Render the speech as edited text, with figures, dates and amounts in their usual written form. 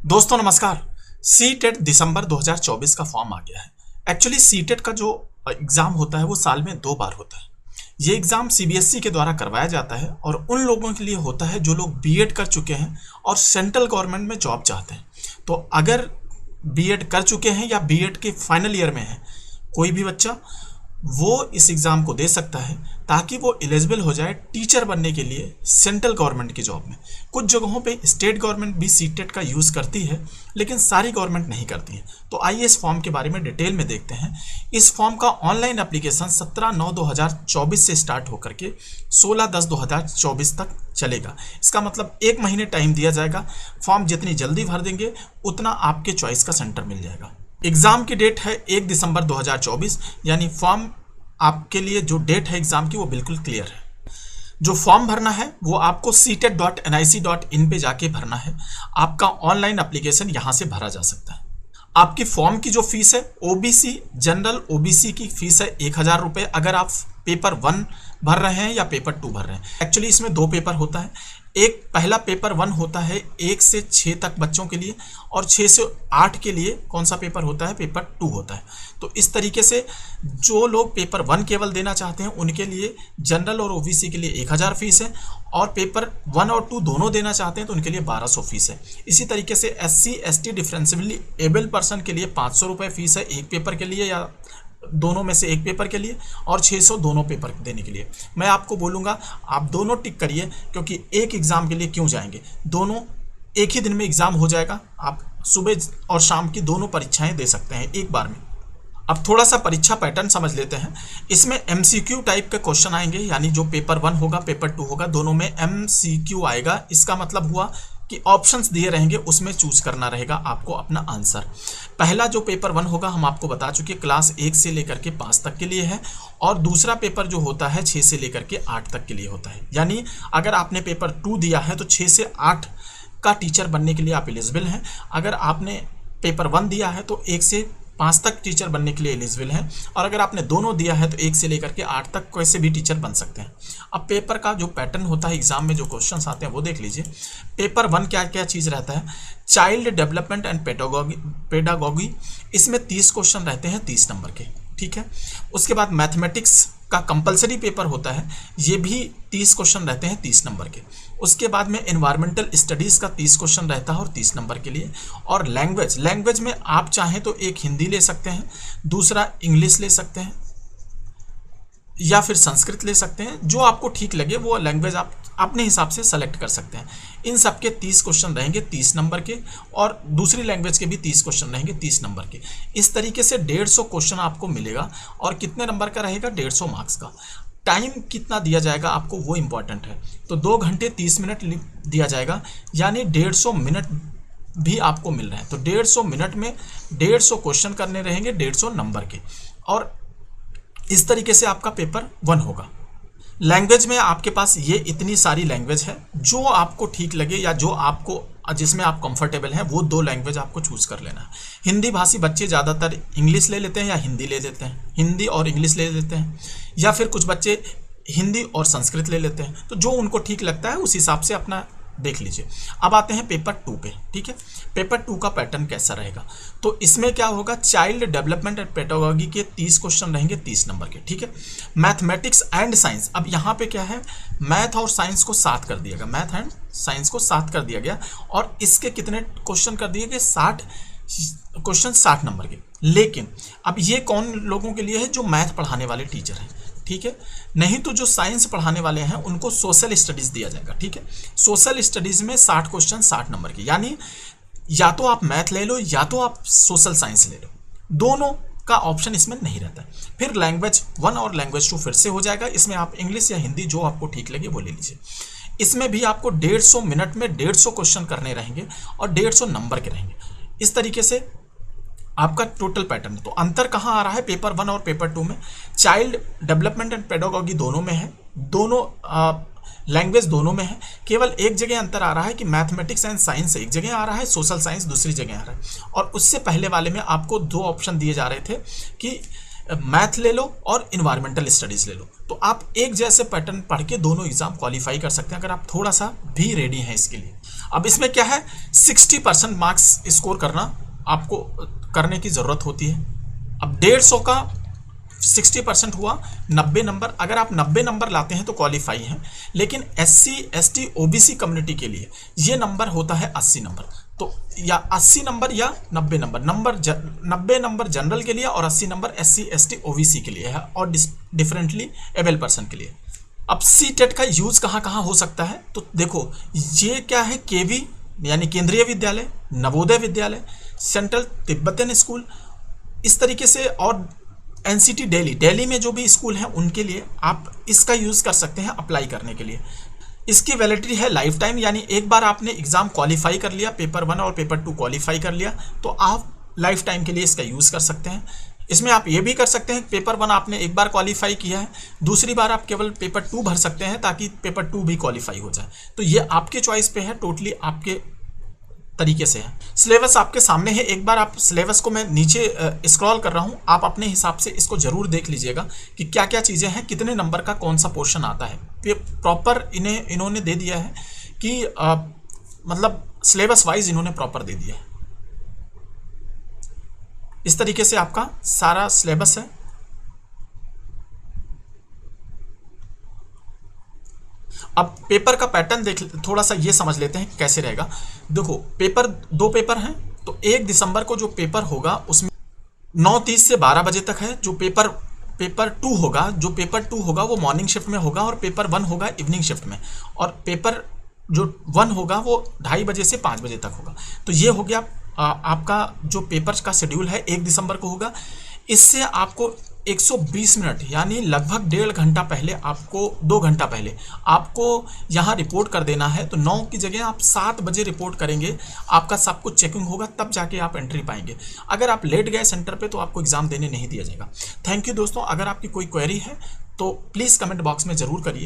दोस्तों नमस्कार। सीटेट दिसंबर 2024 का फॉर्म आ गया है। एक्चुअली सीटेट का जो एग्ज़ाम होता है वो साल में 2 बार होता है। ये एग्ज़ाम सीबीएसई के द्वारा करवाया जाता है और उन लोगों के लिए होता है जो लोग बीएड कर चुके हैं और सेंट्रल गवर्नमेंट में जॉब चाहते हैं। तो अगर बीएड कर चुके हैं या बीएड के फाइनल ईयर में है कोई भी बच्चा, वो इस एग्ज़ाम को दे सकता है ताकि वो एलिजिबल हो जाए टीचर बनने के लिए सेंट्रल गवर्नमेंट की जॉब में। कुछ जगहों पे स्टेट गवर्नमेंट भी सीटेट का यूज़ करती है लेकिन सारी गवर्नमेंट नहीं करती है। तो आइए इस फॉर्म के बारे में डिटेल में देखते हैं। इस फॉर्म का ऑनलाइन एप्लीकेशन 17/9/2024 से स्टार्ट होकर के 16/10/2024 तक चलेगा। इसका मतलब 1 महीने टाइम दिया जाएगा। फॉर्म जितनी जल्दी भर देंगे उतना आपके चॉइस का सेंटर मिल जाएगा। एग्ज़ाम की डेट है 1 दिसंबर 2024, यानी फॉर्म आपके लिए जो डेट है एग्ज़ाम की वो बिल्कुल क्लियर है। जो फॉर्म भरना है वो आपको setet.nic.in पे जाके भरना है। आपका ऑनलाइन एप्लीकेशन यहाँ से भरा जा सकता है। आपकी फॉर्म की जो फीस है ओबीसी जनरल ओबीसी की फीस है 1000 रुपये, अगर आप पेपर 1 भर रहे हैं या पेपर 2 भर रहे हैं। एक्चुअली इसमें 2 पेपर होता है। एक पहला पेपर 1 होता है 1 से 6 तक बच्चों के लिए, और 6 से 8 के लिए कौन सा पेपर होता है, पेपर 2 होता है। तो इस तरीके से जो लोग पेपर 1 केवल देना चाहते हैं उनके लिए जनरल और ओबीसी के लिए 1000 फीस है, और पेपर 1 और 2 दोनों देना चाहते हैं तो उनके लिए 1200 फीस है। इसी तरीके से SC ST differentially able person के लिए 500 रुपये फीस है एक पेपर के लिए या दोनों में से एक पेपर के लिए, और 600 दोनों पेपर देने के लिए। मैं आपको बोलूँगा आप दोनों टिक करिए, क्योंकि एक एग्ज़ाम के लिए क्यों जाएंगे, दोनों एक ही दिन में एग्ज़ाम हो जाएगा। आप सुबह और शाम की दोनों परीक्षाएं दे सकते हैं एक बार में। अब थोड़ा सा परीक्षा पैटर्न समझ लेते हैं। इसमें MCQ टाइप के क्वेश्चन आएंगे, यानी जो पेपर 1 होगा पेपर 2 होगा, दोनों में MCQ आएगा। इसका मतलब हुआ कि ऑप्शंस दिए रहेंगे, उसमें चूज करना रहेगा आपको अपना आंसर। पहला जो पेपर 1 होगा हम आपको बता चुके, क्लास 1 से लेकर के 5 तक के लिए है, और दूसरा पेपर जो होता है 6 से लेकर के 8 तक के लिए होता है। यानी अगर आपने पेपर 2 दिया है तो 6 से 8 का टीचर बनने के लिए आप एलिजिबल हैं। अगर आपने पेपर 1 दिया है तो 1 से 5 तक टीचर बनने के लिए एलिजिबल हैं, और अगर आपने दोनों दिया है तो 1 से लेकर के 8 तक कैसे भी टीचर बन सकते हैं। अब पेपर का जो पैटर्न होता है एग्जाम में जो क्वेश्चंस आते हैं वो देख लीजिए। पेपर 1 क्या क्या चीज़ रहता है, चाइल्ड डेवलपमेंट एंड पेडागॉगी, इसमें 30 क्वेश्चन रहते हैं 30 नंबर के, ठीक है। उसके बाद मैथमेटिक्स का कंपलसरी पेपर होता है, ये भी 30 क्वेश्चन रहते हैं 30 नंबर के। उसके बाद में एनवायरमेंटल स्टडीज़ का 30 क्वेश्चन रहता है और 30 नंबर के लिए। और लैंग्वेज में आप चाहें तो एक हिंदी ले सकते हैं, दूसरा इंग्लिश ले सकते हैं, या फिर संस्कृत ले सकते हैं। जो आपको ठीक लगे वो लैंग्वेज आप अपने हिसाब से सेलेक्ट कर सकते हैं। इन सब के 30 क्वेश्चन रहेंगे 30 नंबर के, और दूसरी लैंग्वेज के भी 30 क्वेश्चन रहेंगे 30 नंबर के। इस तरीके से 150 क्वेश्चन आपको मिलेगा, और कितने नंबर का रहेगा, 150 मार्क्स का। टाइम कितना दिया जाएगा आपको वो इम्पॉर्टेंट है। तो 2 घंटे 30 मिनट दिया जाएगा, यानी 150 मिनट भी आपको मिल रहे हैं। तो 150 मिनट में 150 क्वेश्चन करने रहेंगे 150 नंबर के, और इस तरीके से आपका पेपर 1 होगा। लैंग्वेज में आपके पास ये इतनी सारी लैंग्वेज है, जो आपको ठीक लगे या जो आपको जिसमें आप कंफर्टेबल हैं वो 2 लैंग्वेज आपको चूज कर लेना है। हिंदी भाषी बच्चे ज़्यादातर इंग्लिश ले लेते हैं या हिंदी ले लेते हैं, हिंदी और इंग्लिश ले लेते हैं, या फिर कुछ बच्चे हिंदी और संस्कृत ले लेते हैं। तो जो उनको ठीक लगता है उस हिसाब से अपना देख लीजिए। अब आते हैं पेपर 2 पे, ठीक है। पेपर 2 का पैटर्न कैसा रहेगा, तो इसमें क्या होगा, चाइल्ड डेवलपमेंट एंड पेडागॉगी के 30 क्वेश्चन रहेंगे 30 नंबर के, ठीक है। मैथमेटिक्स एंड साइंस, अब यहाँ पे क्या है, मैथ और साइंस को साथ कर दिया गया, मैथ एंड साइंस को साथ कर दिया गया, और इसके कितने क्वेश्चन कर दिए गए, 60 क्वेश्चन 60 नंबर के। लेकिन अब ये कौन लोगों के लिए है, जो मैथ पढ़ाने वाले टीचर हैं, ठीक है। नहीं तो जो साइंस पढ़ाने वाले हैं उनको सोशल स्टडीज दिया जाएगा, ठीक है। सोशल स्टडीज में 60 क्वेश्चन 60 नंबर के, यानी या तो आप मैथ ले लो या तो आप सोशल साइंस ले लो, दोनों का ऑप्शन इसमें नहीं रहता। फिर लैंग्वेज 1 और लैंग्वेज 2 फिर से हो जाएगा। इसमें आप इंग्लिश या हिंदी जो आपको ठीक लगे वो ले लीजिए। इसमें भी आपको 150 मिनट में 150 क्वेश्चन करने रहेंगे और 150 नंबर के रहेंगे। इस तरीके से आपका टोटल पैटर्न। तो अंतर कहाँ आ रहा है पेपर 1 और पेपर 2 में, चाइल्ड डेवलपमेंट एंड पेडागॉगी दोनों में है, दोनों लैंग्वेज दोनों में है। केवल एक जगह अंतर आ रहा है कि मैथमेटिक्स एंड साइंस एक जगह आ रहा है, सोशल साइंस दूसरी जगह आ रहा है। और उससे पहले वाले में आपको 2 ऑप्शन दिए जा रहे थे कि मैथ ले लो और इन्वायरमेंटल स्टडीज़ ले लो, तो आप एक जैसे पैटर्न पढ़ के दोनों एग्जाम क्वालिफाई कर सकते हैं अगर आप थोड़ा सा भी रेडी हैं इसके लिए। अब इसमें क्या है, 60% मार्क्स स्कोर करना आपको करने की ज़रूरत होती है। अब 150 का 60% हुआ 90 नंबर। अगर आप 90 नंबर लाते हैं तो क्वालिफाई हैं, लेकिन SC ST OBC कम्युनिटी के लिए ये नंबर होता है 80 नंबर। तो या 80 नंबर या 90 नंबर, 90 नंबर जनरल के लिए और 80 नंबर SC ST OBC के लिए है और डिफरेंटली एबल पर्सन के लिए। अब CTET का यूज़ कहाँ कहाँ हो सकता है, तो देखो ये क्या है, KV यानी केंद्रीय विद्यालय, Navodaya Vidyalaya, central Tibetan school, इस तरीके से, और NCT दिल्ली में जो भी स्कूल हैं उनके लिए आप इसका यूज़ कर सकते हैं अप्लाई करने के लिए। इसकी वैलिडिटी है लाइफ टाइम, यानी एक बार आपने एग्ज़ाम क्वालिफाई कर लिया, पेपर 1 और पेपर 2 क्वालिफाई कर लिया, तो आप लाइफ टाइम के लिए इसका यूज़ कर सकते हैं। इसमें आप ये भी कर सकते हैं, पेपर 1 आपने एक बार क्वालिफाई किया है, दूसरी बार आप केवल पेपर 2 भर सकते हैं ताकि पेपर 2 भी क्वालिफाई हो जाए। तो ये आपके चॉइस पे है, टोटली आपके तरीके से है। सिलेबस आपके सामने है, एक बार आप सिलेबस को मैं नीचे स्क्रॉल कर रहा हूँ, आप अपने हिसाब से इसको जरूर देख लीजिएगा कि क्या क्या चीज़ें हैं, कितने नंबर का कौन सा पोर्शन आता है। ये प्रॉपर इन्होंने दे दिया है कि मतलब सिलेबस वाइज इन्होंने प्रॉपर दे दिया है। इस तरीके से आपका सारा सिलेबस है। अब पेपर का पैटर्न देख, थोड़ा सा ये समझ लेते हैं कैसे रहेगा। देखो पेपर 2 पेपर हैं, तो 1 दिसंबर को जो पेपर होगा उसमें 9:30 से 12 बजे तक है। जो पेपर 2 होगा वो मॉर्निंग शिफ्ट में होगा और पेपर 1 होगा इवनिंग शिफ्ट में, और पेपर जो 1 होगा वो 2:30 बजे से 5 बजे तक होगा। तो ये हो गया आपका जो पेपर का शेड्यूल है, 1 दिसंबर को होगा। इससे आपको 120 मिनट यानी लगभग 1.5 घंटा पहले, आपको 2 घंटा पहले आपको यहाँ रिपोर्ट कर देना है। तो 9 की जगह आप 7 बजे रिपोर्ट करेंगे, आपका सब कुछ चेकिंग होगा, तब जाके आप एंट्री पाएंगे। अगर आप लेट गए सेंटर पे तो आपको एग्ज़ाम देने नहीं दिया जाएगा। थैंक यू दोस्तों। अगर आपकी कोई क्वेरी है तो प्लीज़ कमेंट बॉक्स में ज़रूर करिए।